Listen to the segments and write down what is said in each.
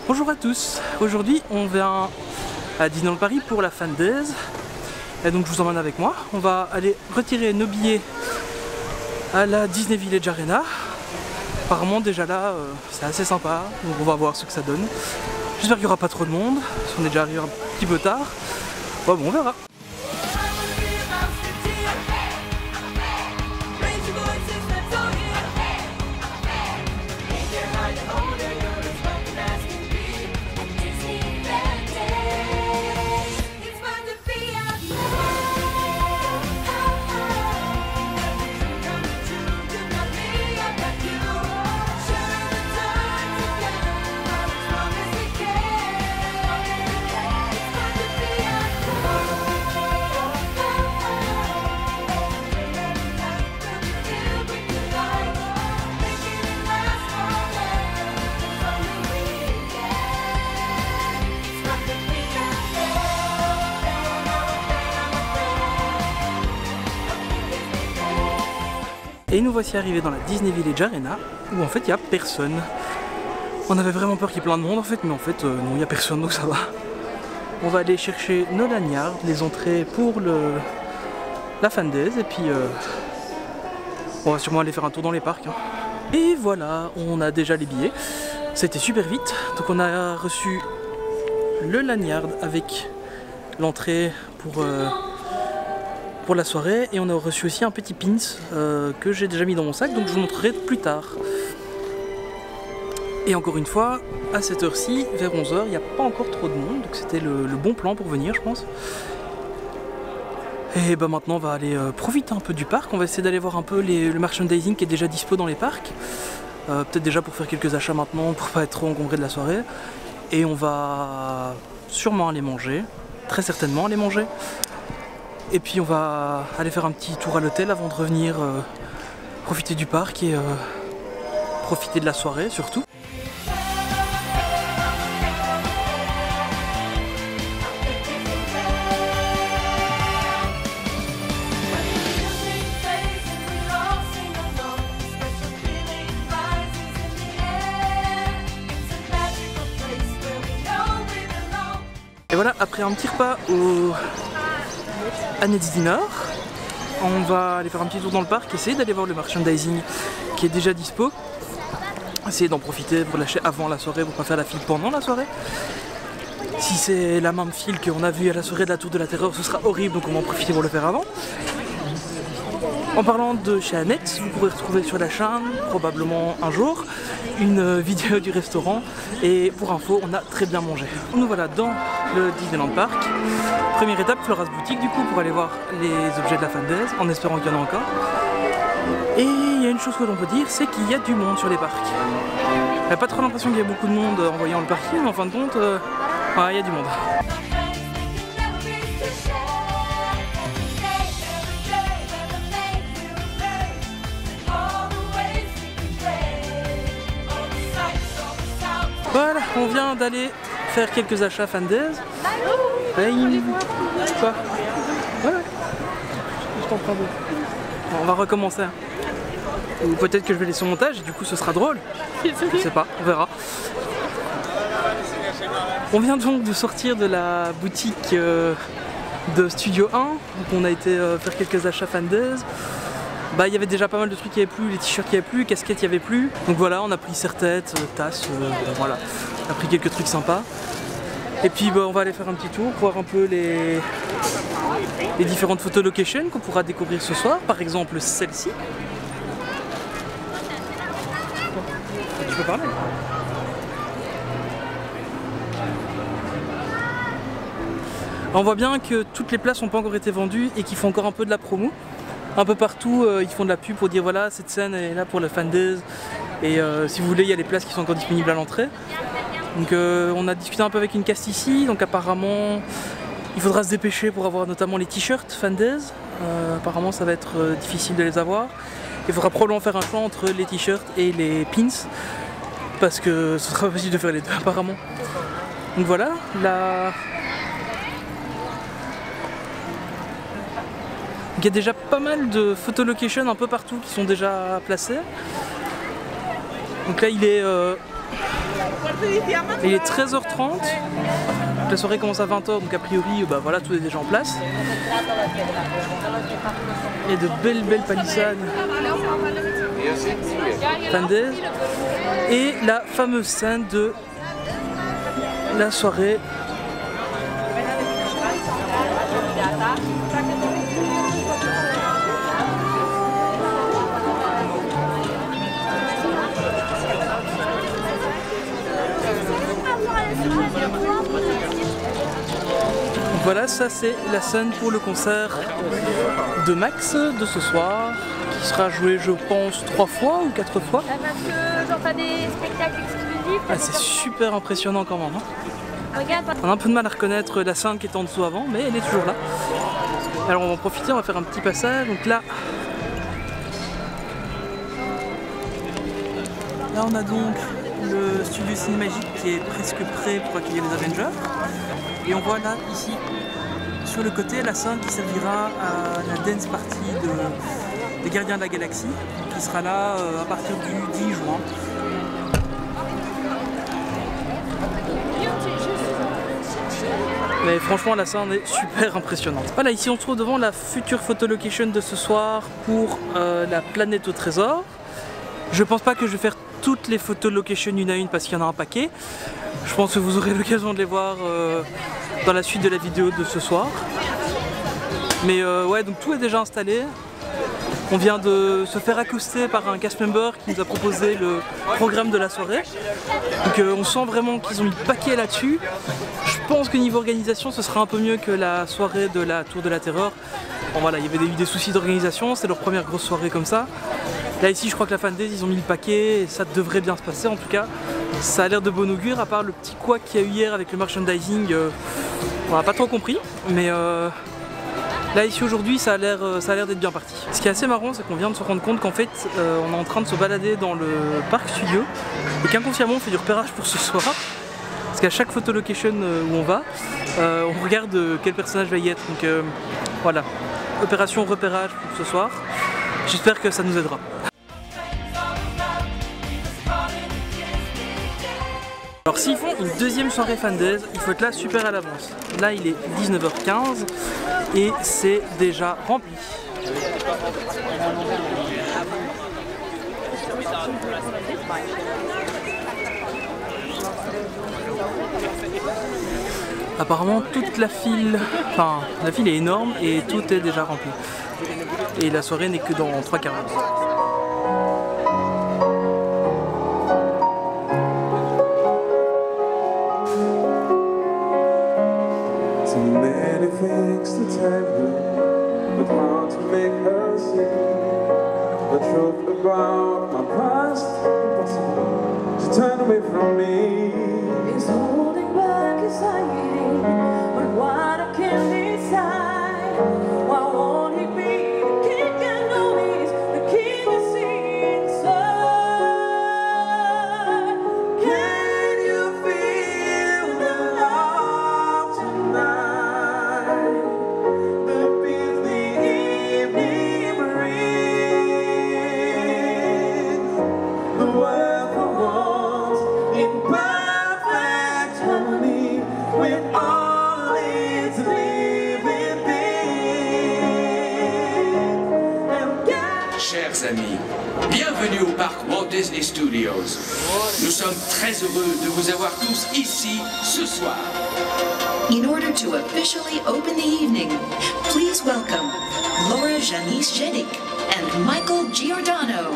Bonjour à tous, aujourd'hui on vient à Disneyland Paris pour la Fan Days et donc je vous emmène avec moi. On va aller retirer nos billets à la Disney Village Arena. Apparemment déjà là c'est assez sympa, donc on va voir ce que ça donne. J'espère qu'il n'y aura pas trop de monde, parce qu'on est déjà arrivé un petit peu tard. Bon, on verra. Et nous voici arrivés dans la Disney Village Arena où en fait il n'y a personne. On avait vraiment peur qu'il y ait plein de monde en fait, mais en fait non, il n'y a personne donc ça va. On va aller chercher nos lanyards, les entrées pour la Fan Days et puis on va sûrement aller faire un tour dans les parcs. Et voilà, on a déjà les billets. C'était super vite, donc on a reçu le lanyard avec l'entrée pour la soirée et on a reçu aussi un petit pins que j'ai déjà mis dans mon sac, donc je vous montrerai plus tard. Et encore une fois, à cette heure-ci, vers 11 h, il n'y a pas encore trop de monde, donc c'était le bon plan pour venir je pense. Et bah maintenant on va aller profiter un peu du parc, on va essayer d'aller voir un peu le merchandising qui est déjà dispo dans les parcs. Peut-être déjà pour faire quelques achats maintenant, pour pas être trop encombré de la soirée. Et on va sûrement aller manger, très certainement aller manger. Et puis on va aller faire un petit tour à l'hôtel avant de revenir profiter du parc et profiter de la soirée surtout. Et voilà, après un petit repas à Ned's Dinner, on va aller faire un petit tour dans le parc, essayer d'aller voir le merchandising qui est déjà dispo, essayer d'en profiter pour l'acheter avant la soirée pour pas faire la file pendant la soirée. Si c'est la même file qu'on a vue à la soirée de la Tour de la Terreur, ce sera horrible, donc on va en profiter pour le faire avant. En parlant de chez Annette, vous pourrez retrouver sur la chaîne, probablement un jour, une vidéo du restaurant. Et pour info, on a très bien mangé. Nous voilà dans le Disneyland Park. Première étape, Flora's Boutique du coup, pour aller voir les objets de la Fan Days, en espérant qu'il y en a encore. Et il y a une chose que l'on peut dire, c'est qu'il y a du monde sur les parcs. On n'a pas trop l'impression qu'il y a beaucoup de monde en voyant le parking, mais en fin de compte, il y a du monde. Voilà, on vient d'aller faire quelques achats Fan Days. Quoi? Ouais. Je t'en prie. On va recommencer. Ou peut-être que je vais laisser au montage et du coup ce sera drôle. Je sais pas, on verra. On vient donc de sortir de la boutique de Studio 1. Donc on a été faire quelques achats Fan Days. Bah, il y avait déjà pas mal de trucs qui n'y avait plus, les t-shirts qui n'y avait plus, les casquettes il n'y avait plus. Donc voilà, on a pris serre-tête, tasses, voilà. On a pris quelques trucs sympas. Et puis bah, on va aller faire un petit tour, voir un peu les différentes photo locations qu'on pourra découvrir ce soir. Par exemple celle-ci. Tu peux parler? On voit bien que toutes les places n'ont pas encore été vendues et qu'ils font encore un peu de la promo. Un peu partout, ils font de la pub pour dire voilà, cette scène est là pour la Fan Days. Et si vous voulez, il y a les places qui sont encore disponibles à l'entrée. Donc on a discuté un peu avec une caste ici, donc apparemment il faudra se dépêcher pour avoir notamment les t-shirts Fan Days. Apparemment ça va être difficile de les avoir. Il faudra probablement faire un choix entre les t-shirts et les pins, parce que ce sera possible de faire les deux apparemment. Donc voilà, il y a déjà pas mal de photolocations un peu partout qui sont déjà placées. Donc là il est Et il est 13h30. La soirée commence à 20h, donc a priori, bah voilà, tout est déjà en place. Et de belles palissades Fandaise. Et la fameuse scène de la soirée. Voilà, ça c'est la scène pour le concert de Max de ce soir, qui sera joué je pense 3 fois ou 4 fois. Parce que genre t'as des spectacles exclusifs. Ah, c'est super impressionnant quand même. Hein. Regarde. On a un peu de mal à reconnaître la scène qui est en dessous avant, mais elle est toujours là. Alors on va en profiter, on va faire un petit passage. Donc là on a donc le studio Cinemagique qui est presque prêt pour accueillir les Avengers. Et on voit là, ici, sur le côté, la scène qui servira à la dance party des Gardiens de la Galaxie, qui sera là à partir du 10 juin. Mais franchement, la scène est super impressionnante. Voilà, ici on se trouve devant la future photo location de ce soir pour la planète au trésor. Je pense pas que je vais faire toutes les photos location une à une parce qu'il y en a un paquet. Je pense que vous aurez l'occasion de les voir dans la suite de la vidéo de ce soir. Mais ouais, donc tout est déjà installé. On vient de se faire accoster par un cast member qui nous a proposé le programme de la soirée. Donc on sent vraiment qu'ils ont mis le paquet là-dessus. Je pense que niveau organisation, ce sera un peu mieux que la soirée de la Tour de la Terreur. Bon voilà, il y avait eu des soucis d'organisation, c'est leur première grosse soirée comme ça. Là ici, je crois que la Fandaise, ils ont mis le paquet et ça devrait bien se passer en tout cas. Ça a l'air de bon augure, à part le petit couac qu'il y a eu hier avec le merchandising. On n'a pas trop compris, mais là ici aujourd'hui, ça a l'air d'être bien parti. Ce qui est assez marrant, c'est qu'on vient de se rendre compte qu'en fait, on est en train de se balader dans le parc studio et qu'inconsciemment, on fait du repérage pour ce soir. Parce qu'à chaque photo location où on va, on regarde quel personnage va y être. Donc voilà, opération repérage pour ce soir. J'espère que ça nous aidera. Alors s'ils font une deuxième soirée Fandaise, il faut être là super à l'avance. Là il est 19h15 et c'est déjà rempli. Apparemment toute la file, enfin la file est énorme et tout est déjà rempli. Et la soirée n'est que dans 3 quarts d'heure. Chers amis, bienvenue au parc Walt Disney Studios. Nous sommes très heureux de vous avoir tous ici ce soir. In order to officially open the evening, please welcome Laura Janice Jedik and Michael Giordano.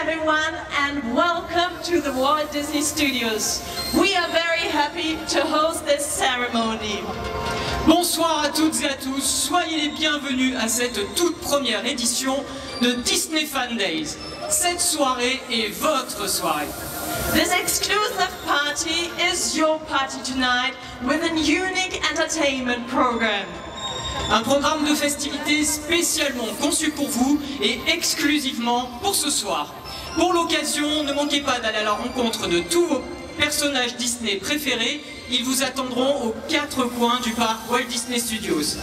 Everyone, and welcome to the Walt Disney Studios. We are very happy to host this ceremony. Bonsoir à toutes et à tous, soyez les bienvenus à cette toute première édition de Disney Fan Days. Cette soirée est votre soirée. This exclusive party is your party tonight with a unique entertainment program. Un programme de festivités spécialement conçu pour vous et exclusivement pour ce soir. Pour l'occasion, ne manquez pas d'aller à la rencontre de tous vos personnages Disney préférés ils vous attendront aux 4 coins du parc Walt Disney Studios.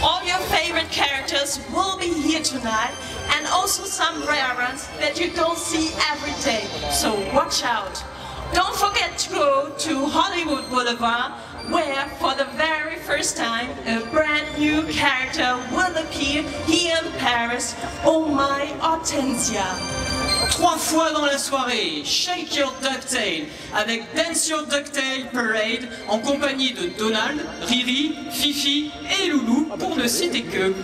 All your favorite characters will be here tonight, and also some rare ones that you don't see every day, so watch out. Don't forget to go to Hollywood Boulevard, where for the very first time a brand new character will appear here in Paris. Oh my Hortensia! 3 fois dans la soirée, Shake Your Ducktail avec Dance Your Ducktail Parade en compagnie de Donald, Riri, Fifi et Loulou pour ne citer que.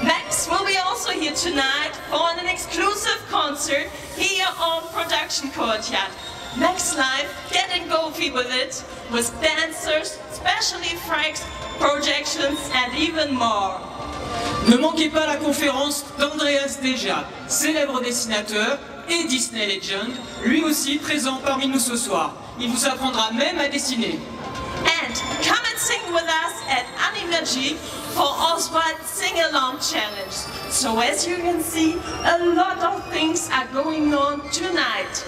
Max will be also here tonight for an exclusive concert here on Production Courtyard. Max Live, getting goofy with it, with dancers, special effects, projections and even more. Ne manquez pas la conférence d'Andreas Deja, célèbre dessinateur et Disney Legend, lui aussi présent parmi nous ce soir. Il vous apprendra même à dessiner. And come and sing with us at Animagie for Oswald Sing Along Challenge. So as you can see, a lot of things are going on tonight.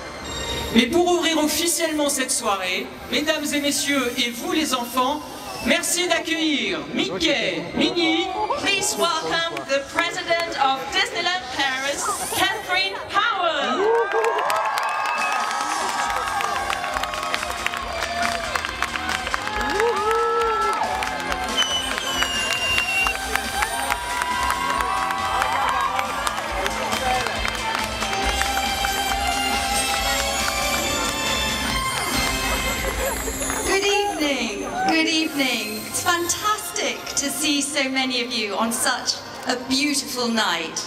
Mais pour ouvrir officiellement cette soirée, mesdames et messieurs et vous les enfants, merci d'accueillir Mickey, Minnie. Please welcome the President of Disneyland Paris, Catherine Howard. Good evening. It's fantastic to see so many of you on such a beautiful night.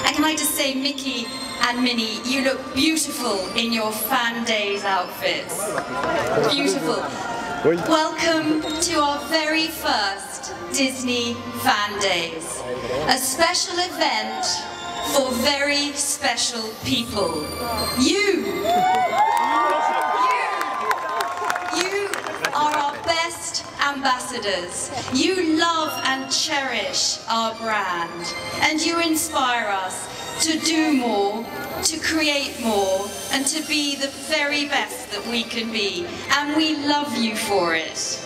And can I just say, Mickey and Minnie, you look beautiful in your Fan Days outfits. Beautiful. Welcome to our very first Disney Fan Days, a special event for very special people. You are our best ambassadors. You love and cherish our brand, and you inspire us to do more, to create more, and to be the very best that we can be. And we love you for it.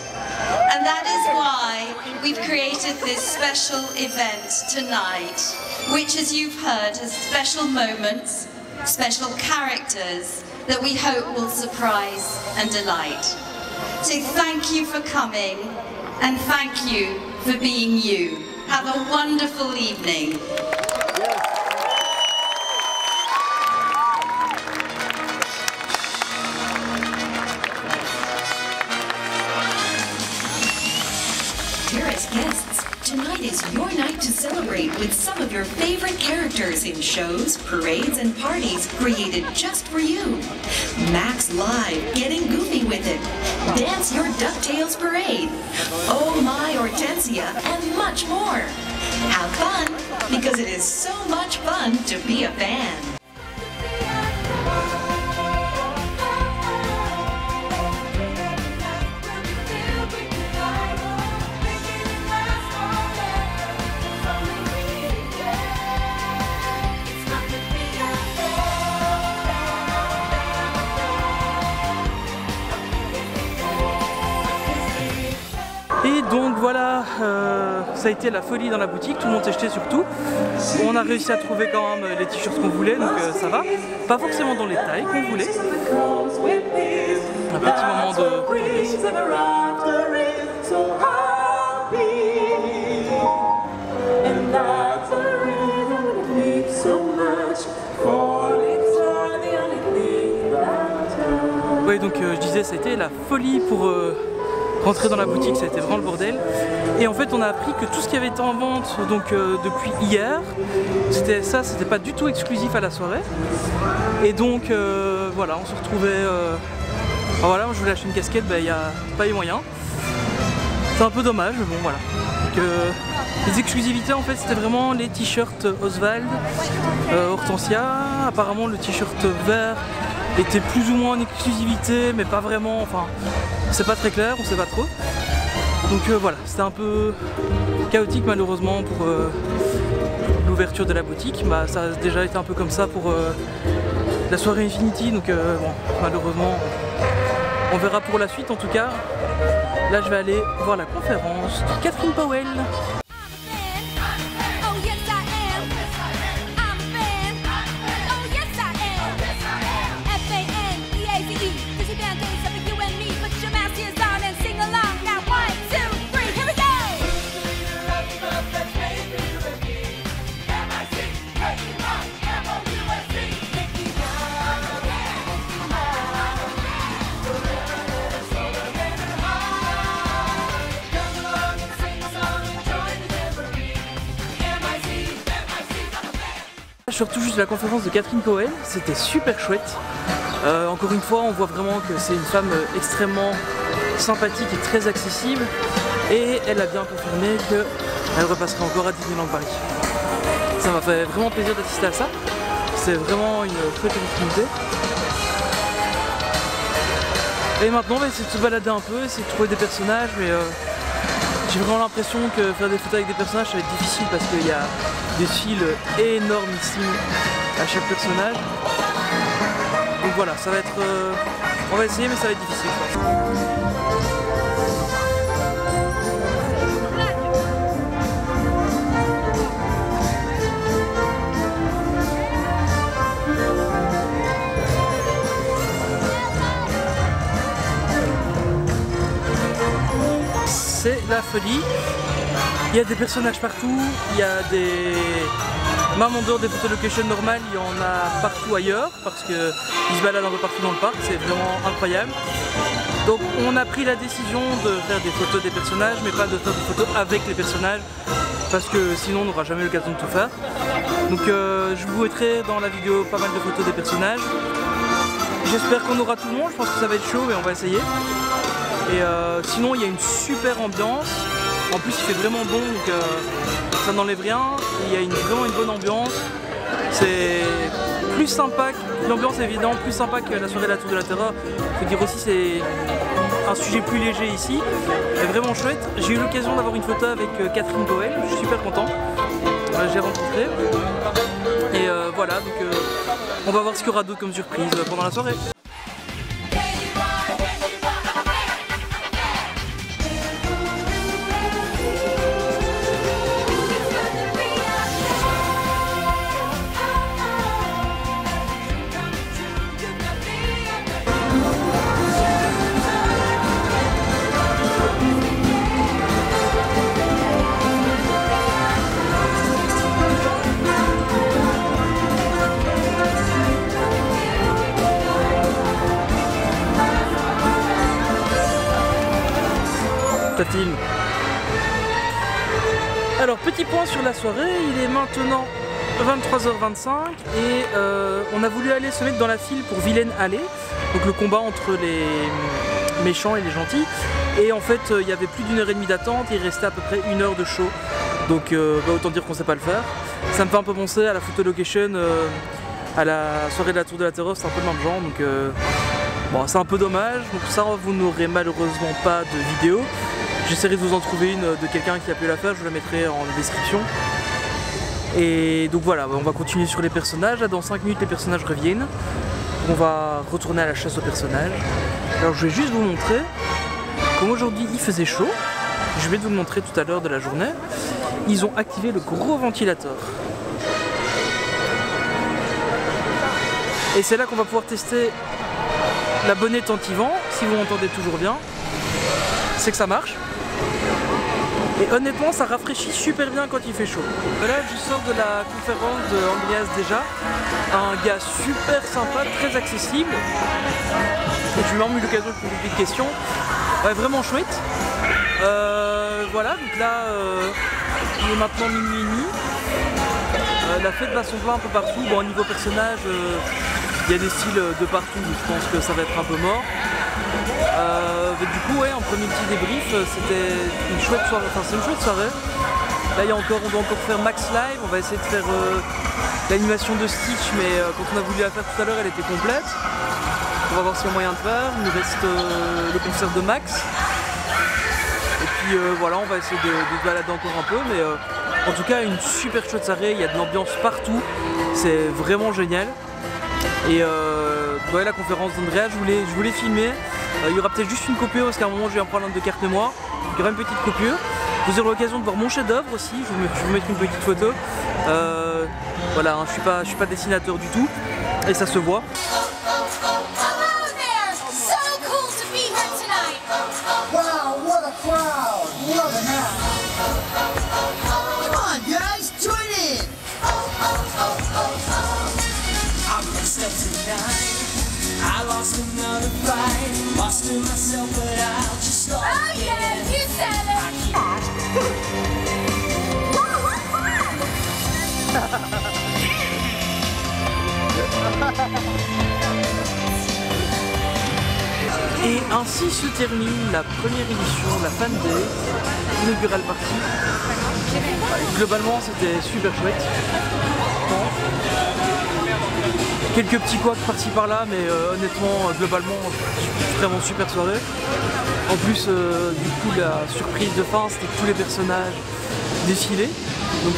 And that is why we've created this special event tonight, which, as you've heard, has special moments, special characters that we hope will surprise and delight. So thank you for coming, and thank you for being you. Have a wonderful evening. Dearest guests, tonight is your night to celebrate with some of your favorite characters in shows, parades, and parties created just for you. Max Live, getting goofy with it. Dance Your DuckTales Parade. Oh My Hortensia, and much more. Have fun, because it is so much fun to be a fan. Et donc voilà, ça a été la folie dans la boutique, tout le monde s'est jeté sur tout. On a réussi à trouver quand même les t-shirts qu'on voulait, donc ça va. Pas forcément dans les tailles qu'on voulait. Un petit moment de... Oui, donc je disais, ça a été la folie pour... rentrer dans la boutique, ça a été vraiment le bordel. Et en fait on a appris que tout ce qui avait été en vente donc depuis hier, c'était pas du tout exclusif à la soirée. Et donc voilà, on se retrouvait voilà, je voulais acheter une casquette, il n'y a pas eu moyen. C'est un peu dommage, mais bon voilà. Donc, les exclusivités en fait c'était vraiment les t-shirts Oswald, Hortensia. Apparemment le t-shirt vert était plus ou moins en exclusivité, mais pas vraiment, enfin c'est pas très clair, on sait pas trop. Donc voilà, c'était un peu chaotique malheureusement pour l'ouverture de la boutique. Ça a déjà été un peu comme ça pour la soirée Infinity, donc bon, malheureusement On verra pour la suite en tout cas. Là je vais aller voir la conférence de Catherine Powell. Surtout juste la conférence de Catherine Powell, c'était super chouette. Encore une fois, on voit vraiment que c'est une femme extrêmement sympathique et très accessible. Et elle a bien confirmé qu'elle repasserait encore à Disneyland Paris. Ça m'a fait vraiment plaisir d'assister à ça. C'est vraiment une chouette opportunité. Et maintenant, on va essayer de se balader un peu, essayer de trouver des personnages. Mais j'ai vraiment l'impression que faire des photos avec des personnages, ça va être difficile parce qu'il y a des fils énormissimes à chaque personnage. Donc voilà, ça va être... on va essayer mais ça va être difficile. C'est la folie. Il y a des personnages partout, il y a des... Même en dehors des photolocations normales, il y en a partout ailleurs parce qu'ils se baladent un peu partout dans le parc, c'est vraiment incroyable. Donc on a pris la décision de faire des photos des personnages mais pas de faire des photos avec les personnages parce que sinon on n'aura jamais l'occasion de tout faire. Donc je vous mettrai dans la vidéo pas mal de photos des personnages. J'espère qu'on aura tout le monde, je pense que ça va être chaud mais on va essayer. Et sinon il y a une super ambiance. En plus il fait vraiment bon donc ça n'enlève rien, il y a vraiment une bonne ambiance. C'est plus sympa, l'ambiance est évidemment plus sympa que la soirée de la Tour de la Terreur. Il faut dire aussi c'est un sujet plus léger ici, c'est vraiment chouette. J'ai eu l'occasion d'avoir une photo avec Catherine Powell, je suis super content. J'ai rencontré. Et voilà, donc on va voir ce qu'il y aura d'autre comme surprise pendant la soirée. Film. Alors petit point sur la soirée, il est maintenant 23h25 et on a voulu aller se mettre dans la file pour Villain Alley, donc le combat entre les méchants et les gentils, et en fait il y avait plus d'1 heure et demie d'attente et il restait à peu près 1 heure de show, donc autant dire qu'on sait pas le faire. Ça me fait un peu penser à la photolocation, à la soirée de la Tour de la Terreur, c'est un peu le même genre, donc bon, c'est un peu dommage, donc ça vous n'aurez malheureusement pas de vidéo. J'essaierai de vous en trouver une de quelqu'un qui a pu la faire, je vous la mettrai en description. Et donc voilà, on va continuer sur les personnages. Là, dans 5 minutes, les personnages reviennent. On va retourner à la chasse aux personnages. Alors je vais juste vous montrer, comme aujourd'hui il faisait chaud, je vais vous le montrer tout à l'heure de la journée, ils ont activé le gros ventilateur. Et c'est là qu'on va pouvoir tester la bonnette anti-vent, si vous m'entendez toujours bien, c'est que ça marche. Et honnêtement ça rafraîchit super bien quand il fait chaud. Là je sors de la conférence de Andreas déjà, un gars super sympa, très accessible. Et je lui ai même eu l'occasion de poser des questions. Ouais, vraiment chouette. Voilà, donc là il est maintenant minuit et demi. La fête va son plein un peu partout. Bon, au niveau personnage, il y a des styles de partout, je pense que ça va être un peu mort. Du coup, ouais, en premier petit débrief, c'était une chouette soirée. Enfin, c'est une chouette soirée. Là, on doit encore faire Max Live. On va essayer de faire l'animation de Stitch, mais quand on a voulu la faire tout à l'heure, elle était complète. On va voir s'il y a moyen de faire. Il nous reste le concert de Max. Et puis voilà, on va essayer de se balader encore un peu, mais en tout cas, une super chouette soirée. Il y a de l'ambiance partout. C'est vraiment génial. Et ouais, la conférence d'Andrea, je voulais filmer. Il y aura peut-être juste une coupure parce qu'à un moment j'ai eu un problème de carte mémoire. Il y aura une petite coupure. Vous aurez l'occasion de voir mon chef-d'œuvre aussi. Je vais vous mettre une petite photo. Voilà, hein, je suis pas dessinateur du tout et ça se voit. I lost another fight, lost to myself, but I'll just start again. Oh yeah, you said it! Et ainsi se termine la première édition de la Fan Day, inaugurale partie. Globalement c'était super chouette. Quelques petits couacs par-ci par-là, mais honnêtement, globalement, vraiment super soirée. En plus, du coup, la surprise de fin, c'était que tous les personnages défilaient. Donc,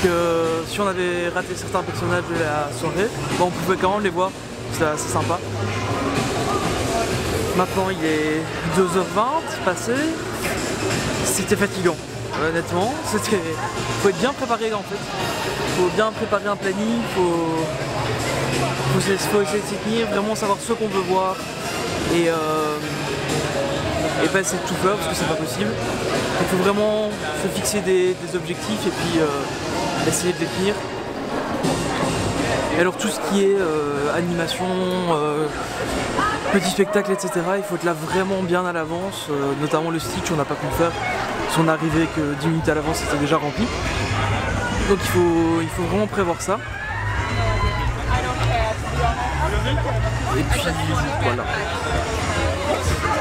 si on avait raté certains personnages de la soirée, bah, on pouvait quand même les voir. C'est assez sympa. Maintenant, il est 2h20 passé. C'était fatigant. Honnêtement, faut être bien préparé en fait. Faut bien préparer un planning, faut essayer de s'y tenir, vraiment savoir ce qu'on veut voir et pas essayer de tout faire parce que c'est pas possible. Il faut vraiment se fixer des objectifs et puis essayer de les tenir. Et alors tout ce qui est animation, petit spectacle, etc. il faut être là vraiment bien à l'avance, notamment le Stitch on n'a pas pu le faire. Si on arrivait que 10 minutes à l'avance c'était déjà rempli. Donc il faut vraiment prévoir ça. Et puis voilà.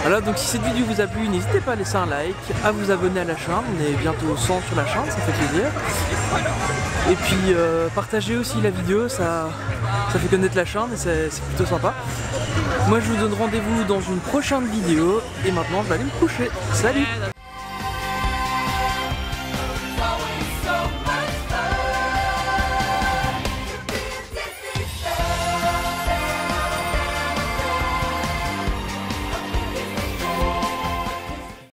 Voilà, donc si cette vidéo vous a plu, n'hésitez pas à laisser un like, à vous abonner à la chaîne, on est bientôt 100 sur la chaîne, ça fait plaisir. Et puis partagez aussi la vidéo, ça fait connaître la chaîne et c'est plutôt sympa. Moi je vous donne rendez-vous dans une prochaine vidéo et maintenant je vais aller me coucher. Salut!